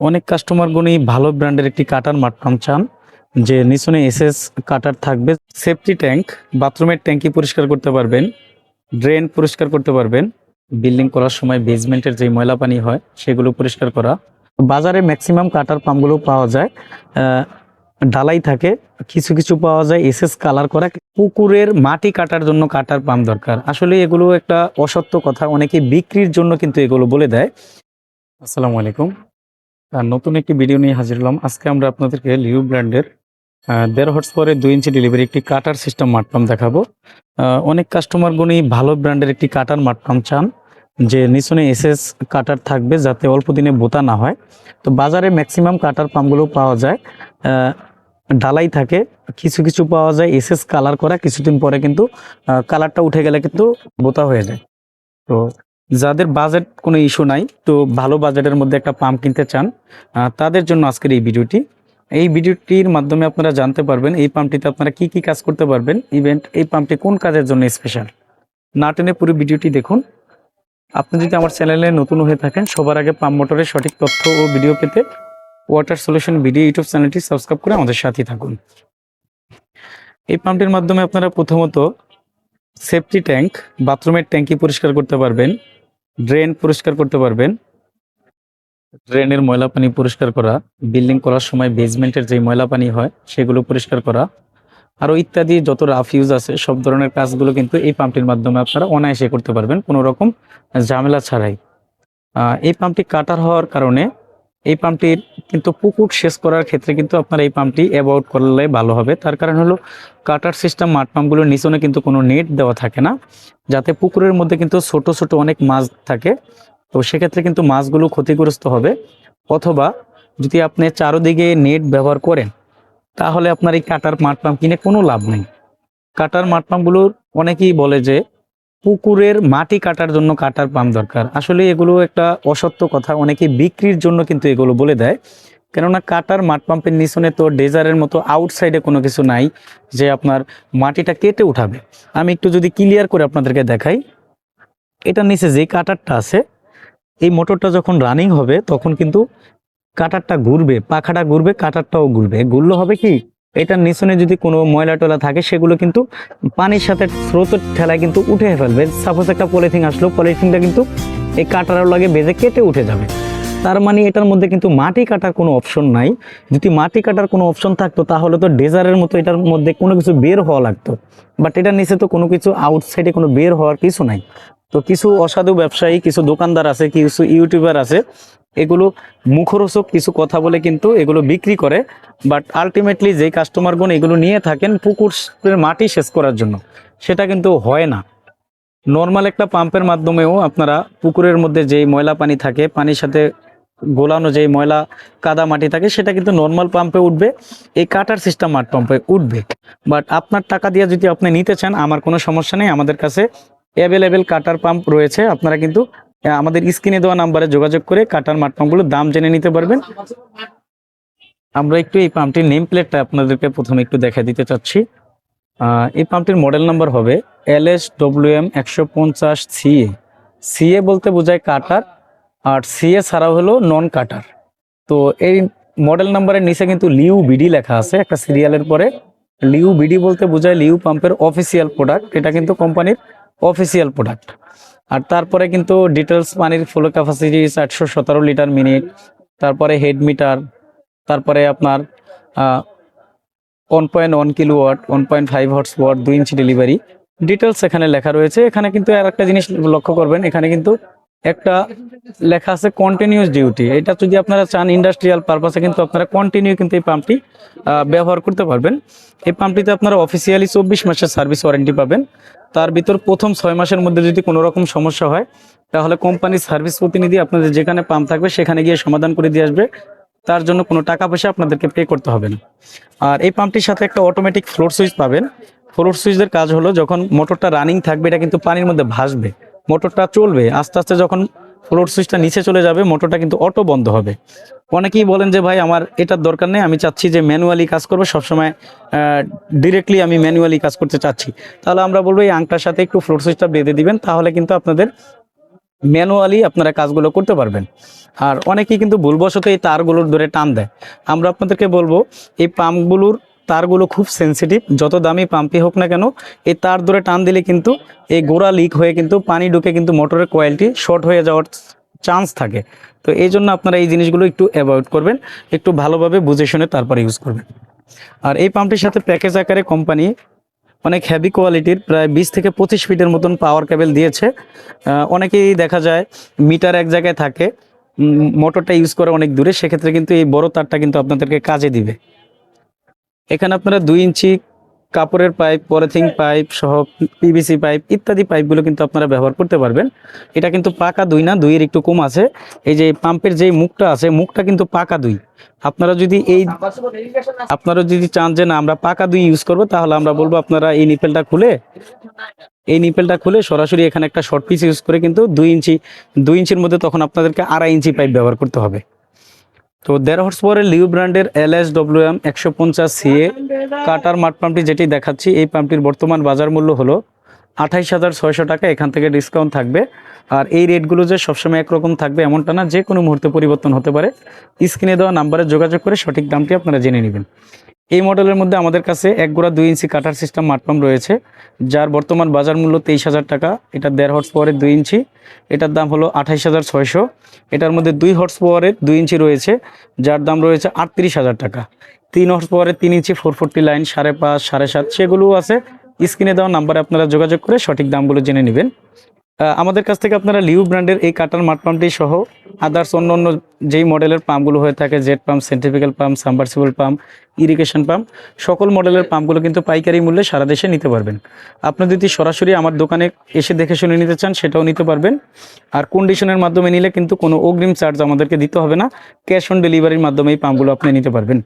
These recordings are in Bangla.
অনেক কাস্টমারগণই ভালো ব্র্যান্ডের একটি কাটার মাঠ পাম্প চান, যে নিচনে এসএস কাটার থাকবে, সেফটি ট্যাঙ্ক, বাথরুমের ট্যাঙ্কি পরিষ্কার করতে পারবেন, ড্রেন পরিষ্কার করতে পারবেন, বিল্ডিং করার সময় বেসমেন্টের যে ময়লা পানি হয় সেগুলো পরিষ্কার করা। বাজারে ম্যাক্সিমাম কাটার পাম্পগুলো পাওয়া যায় ঢালাই থাকে, কিছু কিছু পাওয়া যায় এসএস কালার করা। পুকুরের মাটি কাটার জন্য কাটার পাম্প দরকার, আসলে এগুলো একটা অসত্য কথা, অনেকে বিক্রির জন্য কিন্তু এগুলো বলে দেয়। আসসালামু আলাইকুম, নতুন একটি ভিডিও নিয়ে হাজির হলাম। আজকে আমরা আপনাদেরকে লিউ ব্র্যান্ডের 1.5 হর্স পরে 2 ইঞ্চি ডেলিভারি একটি কাটার সিস্টেম মাঠ পাম্প দেখাবো। অনেক কাস্টমারগণই ভালো ব্র্যান্ডের একটি কাটার মাঠ পাম্প চান, যে নিচনে এসএস কাটার থাকবে যাতে অল্প দিনে বোতা না হয়। তো বাজারে ম্যাক্সিমাম কাটার পাম্পগুলো পাওয়া যায় ঢালাই থাকে, কিছু কিছু পাওয়া যায় এসএস কালার করা, কিছুদিন পরে কিন্তু কালারটা উঠে গেলে কিন্তু বোতা হয়ে যায়। তো যাদের বাজেট কোনো ইস্যু নাই, তো ভালো বাজেটের মধ্যে একটা পাম্প কিনতে চান, তাদের জন্য আজকের এই ভিডিওটি। এই ভিডিওটির মাধ্যমে আপনারা জানতে পারবেন এই পাম্পটিতে আপনারা কি কি কাজ করতে পারবেন, ইভেন্ট এই পাম্পটি কোন কাজের জন্য স্পেশাল। না টেনে পুরো ভিডিওটি দেখুন। আপনি যদি আমার চ্যানেলে নতুন হয়ে থাকেন, সবার আগে পাম্প মোটরের সঠিক তথ্য ও ভিডিও পেতে ওয়াটার সলিউশন ভিডিও ইউটিউব চ্যানেলটি সাবস্ক্রাইব করে আমাদের সাথেই থাকুন। এই পাম্পটির মাধ্যমে আপনারা প্রথমত সেফটি ট্যাঙ্ক, বাথরুমের ট্যাঙ্কি পরিষ্কার করতে পারবেন, ড্রেন পরিষ্কার করতে পারবেন, ড্রেনের ময়লা পানি পরিষ্কার করা, বিল্ডিং করার সময় বেসমেন্টের যে ময়লা পানি হয় সেগুলো পরিষ্কার করা, আরও ইত্যাদি যত রাফ ইউজ আছে সব ধরনের কাজগুলো কিন্তু এই পাম্পটির মাধ্যমে আপনারা অনায়াসে করতে পারবেন কোনো রকম ঝামেলা ছাড়াই। এই পাম্পটি কাটার হওয়ার কারণে এই পাম্পটির কিন্তু পুকুর সেচ করার ক্ষেত্রে কিন্তু আপনারা এই পাম্পটি অ্যাভয়েড করলে ভালো হবে। তার কারণ হলো কাটার সিস্টেম মাঠ পাম্পগুলোর নিচনে কিন্তু কোনো নেট দেওয়া থাকে না, যাতে পুকুরের মধ্যে কিন্তু ছোট ছোট অনেক মাছ থাকে, তো সেক্ষেত্রে কিন্তু মাছগুলো ক্ষতিগ্রস্ত হবে। অথবা যদি আপনি চারোদিকে নেট ব্যবহার করেন, তাহলে আপনার এই কাটার মাঠ পাম্প কিনে কোনো লাভ নেই। কাটার মাঠ পাম্পগুলোর অনেকেই বলে যে পুকুরের মাটি কাটার জন্য কাটার পাম্প দরকার, আসলে এগুলো একটা অসত্য কথা, অনেকে বিক্রির জন্য কিন্তু এগুলো বলে দেয়। কেননা কাটার মাঠ পাম্পের নিচনে তো ডেজারের মতো আউটসাইডে কোনো কিছু নাই যে আপনার মাটিটা কেটে উঠাবে। আমি একটু যদি ক্লিয়ার করে আপনাদেরকে দেখাই, এটার নিচে যে কাটারটা আছে, এই মোটরটা যখন রানিং হবে তখন কিন্তু কাটারটা ঘুরবে, পাখাটা ঘুরবে, কাটারটাও ঘুরবে। ঘুরলে হবে কি, এটার নিচনে যদি কোনো ময়লা টয়লা থাকে সেগুলো কিন্তু পানির সাথে স্রোতের ঠেলায় কিন্তু উঠে ফেলবে। সাপোজ একটা পলিথিন আসলো, পলিথিনটা কিন্তু এই কাটার লাগে বেজে কেটে উঠে যাবে। তার মানে এটার মধ্যে কিন্তু মাটি কাটার কোনো অপশন নাই। যদি মাটি কাটার কোনো অপশন থাকতো তাহলে তো ডেজারের মতো এটার মধ্যে কোনো কিছু বের হওয়া লাগতো, বাট এটার নিচে তো কোনো কিছু আউটসাইডে কোনো বের হওয়ার কিছু নাই। তো কিছু অসাধু ব্যবসায়ী, কিছু দোকানদার আছে, কিছু ইউটিউবার আছে, এগুলো মুখরোচক কিছু কথা বলে কিন্তু এগুলো বিক্রি করে, বাট আলটিমেটলি যেই কাস্টমারগণ এগুলো নিয়ে থাকেন পুকুরের মাটি সেচ করার জন্য, সেটা কিন্তু হয় না। নর্মাল একটা পাম্পের মাধ্যমেও আপনারা পুকুরের মধ্যে যেই ময়লা পানি থাকে, পানির সাথে গোলানো যেই ময়লা কাদা মাটি থাকে, সেটা কিন্তু নর্মাল পাম্পে উঠবে, এই কাটার সিস্টেম মাঠ পাম্পে উঠবে। বাট আপনার টাকা দিয়ে যদি আপনি নিতে চান, আমার কোনো সমস্যা নেই, আমাদের কাছে অ্যাভেলেবেল কাটার পাম্প রয়েছে। আপনারা কিন্তু আমাদের স্ক্রিনে দেওয়া নাম্বারে যোগাযোগ করে কাটার মাঠ পাম্পগুলোর দাম জেনে নিতে পারবেন। আমরা একটু এই পাম্পটির নেম প্লেটটা আপনাদেরকে প্রথমে একটু দেখা দিতে চাচ্ছি। এই পাম্পটির মডেল নাম্বার হবে LSWM 150 CA। CA বলতে বোঝায় কাটার, আর CA ছাড়া হলো নন কাটার। তো এই মডেল নাম্বারের নিচে কিন্তু লিউ বিডি লেখা আছে একটা সিরিয়ালের পরে। লিউ বিডি বলতে বোঝায় লিউ পাম্পের অফিসিয়াল প্রোডাক্ট, এটা কিন্তু কোম্পানির অফিসিয়াল প্রোডাক্ট। আর তারপরে কিন্তু ডিটেলস পানির ফ্লো ক্যাপাসিটি 817 লিটার মিনিট, তারপরে হেড মিটার, তারপরে আপনার 1.1 কিলোওয়াট, 1.5 হর্স ওয়াট, 2 ইঞ্চি ডেলিভারি ডিটেলস এখানে লেখা রয়েছে। এখানে কিন্তু আর একটা জিনিস লক্ষ্য করবেন, এখানে কিন্তু একটা লেখা আছে কন্টিনিউয়াস ডিউটি। এটা যদি আপনারা চান ইন্ডাস্ট্রিয়াল পারপাসে কিন্তু আপনারা কন্টিনিউ কিন্তু এই পাম্পটি ব্যবহার করতে পারবেন। এই পাম্পটিতে আপনারা অফিসিয়ালি 24 মাসের সার্ভিস ওয়ারেন্টি পাবেন। তার ভিতর প্রথম 6 মাসের মধ্যে যদি কোনো রকম সমস্যা হয়, তাহলে কোম্পানির সার্ভিস প্রতিনিধি আপনাদের যেখানে পাম্প থাকবে সেখানে গিয়ে সমাধান করে দিয়ে আসবে। তার জন্য কোনো টাকা পয়সা আপনাদেরকে পে করতে হবে না। আর এই পাম্পটির সাথে একটা অটোমেটিক ফ্লোর সুইচ পাবেন। ফ্লোর সুইচের কাজ হলো, যখন মোটরটা রানিং থাকবে এটা কিন্তু পানির মধ্যে ভাসবে, মোটরটা চলবে, আস্তে আস্তে যখন ফ্লোর সুইচটা নিচে চলে যাবে মোটরটা কিন্তু অটো বন্ধ হবে। অনেকেই বলেন যে ভাই আমার এটার দরকার নেই, আমি চাচ্ছি যে ম্যানুয়ালি কাজ করবো সবসময়, ডিরেক্টলি আমি ম্যানুয়ালি কাজ করতে চাচ্ছি। তাহলে আমরা বলবো এই আংটার সাথে একটু ফ্লোর সুইচটা বেঁধে দিবেন, তাহলে কিন্তু আপনাদের ম্যানুয়ালি আপনারা কাজগুলো করতে পারবেন। আর অনেকেই কিন্তু ভুলবশত এই তারগুলোর ধরে টান দেয়। আমরা আপনাদেরকে বলবো এই পাম্পগুলোর তারগুলো খুব সেনসিটিভ, যত দামি পাম্পই হোক না কেন এই তার ধরে টান দিলে কিন্তু এই গোড়া লিক হয়ে কিন্তু পানি ঢুকে কিন্তু মোটরের কয়েলটি শর্ট হয়ে যাওয়ার চান্স থাকে। তো এই জন্য আপনারা এই জিনিসগুলো একটু অ্যাভয়েড করবেন, একটু ভালোভাবে বুঝে শুনে তারপরে ইউজ করবেন। আর এই পাম্পটির সাথে প্যাকেজ আকারে কোম্পানি অনেক হেভি কোয়ালিটির প্রায় 20 থেকে 25 ফিটের মতন পাওয়ার কেবল দিয়েছে। অনেকেই দেখা যায় মিটার এক জায়গায় থাকে, মোটরটা ইউজ করে অনেক দূরে, সেক্ষেত্রে কিন্তু এই বড় তারটা কিন্তু আপনাদেরকে কাজে দিবে। এখানে আপনারা 2 ইঞ্চি কাপড়ের পাইপ, পলিথিন পাইপ সহ পিভিসি পাইপ ইত্যাদি পাইপগুলো কিন্তু আপনারা ব্যবহার করতে পারবেন। এটা কিন্তু পাকা 2 না, 2-এর একটু কম আছে। এই যে পাম্পের যে মুখটা আছে, মুখটা কিন্তু পাকা 2। আপনারা যদি চান যে না আমরা পাকা 2 ইউজ করব, তাহলে আমরা বলবো আপনারা এই নিপেলটা খুলে সরাসরি এখানে একটা শর্ট পিস ইউজ করে কিন্তু 2 ইঞ্চির মধ্যে তখন আপনাদেরকে 2.5 ইঞ্চি পাইপ ব্যবহার করতে হবে। তো 1.5 হর্স পাওয়ারের লিউ ব্র্যান্ডের LSWM 150 CA কাটার মাঠ পাম্পটি যেটি দেখাচ্ছি, এই পাম্পটির বর্তমান বাজার মূল্য হলো 28,600 টাকা। এখান থেকে ডিসকাউন্ট থাকবে। আর এই রেটগুলো যে সবসময় একরকম থাকবে এমনটা না, যে কোনো মুহূর্তে পরিবর্তন হতে পারে। স্ক্রিনে দেওয়া নাম্বারে যোগাযোগ করে সঠিক দামটি আপনারা জেনে নেবেন। এই মডেলের মধ্যে আমাদের কাছে 1 গোড়া 2 ইঞ্চি কাটার সিস্টেম মাঠ পাম্প রয়েছে, যার বর্তমান বাজার মূল্য 23,000 টাকা। এটা 1.5 হর্স পাওয়ারের 2 ইঞ্চি, এটার দাম হলো 28,600। এটার মধ্যে 2 হর্স পাওয়ারের 2 ইঞ্চি রয়েছে, যার দাম রয়েছে 38,000 টাকা। 3 হর্স পাওয়ারের 3 ইঞ্চি 440 লাইন 5.5, 7.5 সেগুলোও আছে। স্ক্রিনে দেওয়া নাম্বারে আপনারা যোগাযোগ করে সঠিক দামগুলো জেনে নেবেন। আমাদের কাছ থেকে আপনারা লিউ ব্র্যান্ডের এই কাটার মাঠ পাম্পটি সহ আদার্স অন্য যেই মডেলের পাম্পগুলো হয়ে থাকে, jet pump, centrifugal pump, submersible pump, irrigation pump, সকল মডেলের পাম্পগুলো কিন্তু পাইকারি মূল্যে সারা দেশে নিতে পারবেন। আপনি যদি সরাসরি আমার দোকানে এসে দেখে শুনে নিতে চান সেটাও নিতে পারবেন। আর কন্ডিশনের মাধ্যমে নিলে কিন্তু কোনো অগ্রিম চার্জ আমাদেরকে দিতে হবে না, ক্যাশ অন ডেলিভারির মাধ্যমে এই পাম্পগুলো আপনি নিতে পারবেন।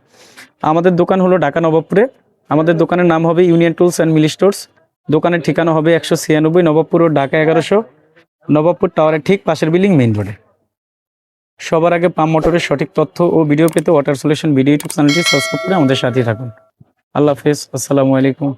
আমাদের দোকান হলো ঢাকা নবাবপুরে। আমাদের দোকানের নাম হবে ইউনিয়ন টুলস অ্যান্ড মিলি স্টোর্স। দোকানের ঠিকানা হবে 196 নবাবপুর রোড, ঢাকা 1100, নবাবপুর টাওয়ারের ঠিক পাশের বিল্ডিং, মেইন রোডে। সবার আগে পাম্প মোটরের সঠিক তথ্য ও ভিডিও পেতে ওয়াটার সলিউশন ভিডিও ইউটিউব চ্যানেলটি সাবস্ক্রাইব করে আমাদের সাথেই থাকুন। আল্লাহ হাফেজ, আসসালামু আলাইকুম।